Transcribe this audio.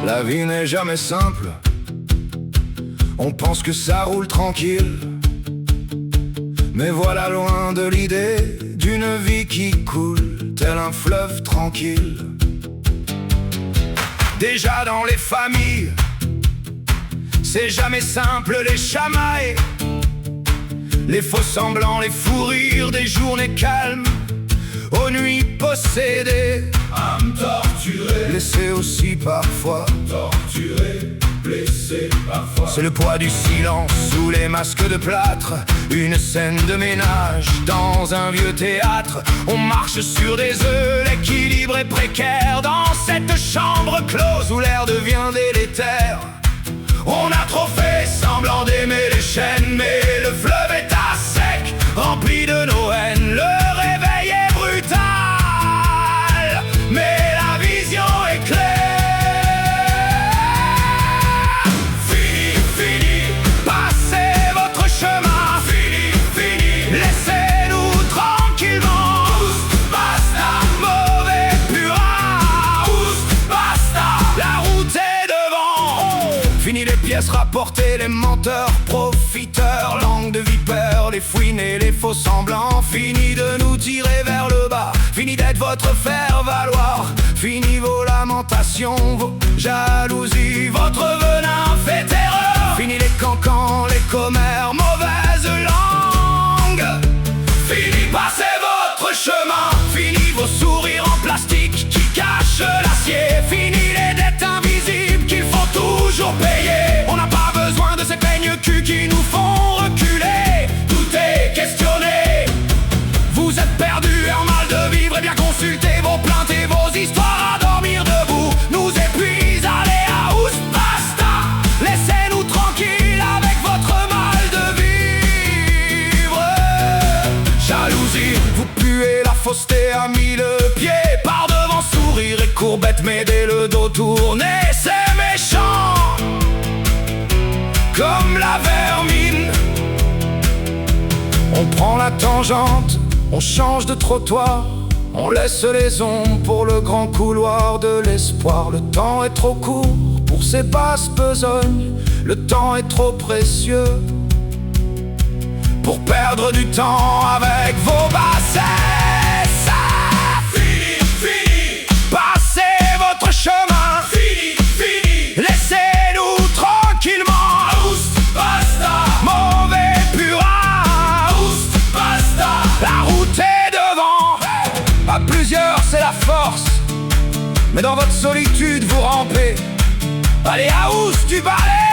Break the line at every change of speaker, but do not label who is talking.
La vie n'est jamais simple. On pense que ça roule tranquille, mais voilà loin de l'idée d'une vie qui coule tel un fleuve tranquille. Déjà dans les familles, c'est jamais simple les chamailles, les faux semblants, les fous rires des journées calmes, aux nuits possédées, âme torturée, laissée aussi parfois, torturée, blessée parfois. C'est le poids du silence sous les masques de plâtre, une scène de ménage dans un vieux théâtre. On marche sur des œufs, l'équilibre est précaire dans cette chambre close où l'air devient délétère. On a trop fait semblant d'aimer les chaînes, mais le fleuve est à sec, rempli de nos haines. Le réveil est brutal, mais la vision est claire. Fini, fini, passez votre chemin. Fini, fini, laissez-nous tranquillement. Oust, basta, mauvais purin. Oust, basta, la route est devant. Fini les pièces rapportées, les menteurs, profiteurs, langue de vipère, les fouines et les faux semblants. Fini de nous tirer vers le bas, fini d'être votre faire-valoir. Fini vos lamentations, vos jalousies, votre venin fait terreur. Fini les cancans, les commères, mauvaise langue. Fini passez votre chemin, fini vos sourires en plastique qui cachent l'acier. Fini les dettes invisibles qu'il faut toujours payer. On n'a pas besoin de ces peignes-culs qui nous font reculer. Tout est questionné. Vous êtes perdus et en mal de vivre, et bien consultez vos plaintes et vos histoires à dormir debout. Nous épuisent, allez à oust, basta. Laissez-nous tranquilles avec votre mal de vivre. Jalousie, vous puez la fausseté à mille pieds. Par devant sourire et courbette, mais dès le dos tourné, c'est méchant comme la vermine. On prend la tangente, on change de trottoir, on laisse les ombres pour le grand couloir de l'espoir. Le temps est trop court pour ces basses besognes, le temps est trop précieux pour perdre du temps avec vos bassesses. Fini, fini, passez votre chemin. Fini, fini, laissez-nous tranquillement. Oust, basta, mauvais purin. Oust, basta, la route est devant. À plusieurs c'est la force, mais dans votre solitude vous rampez. Allez à oust du balai.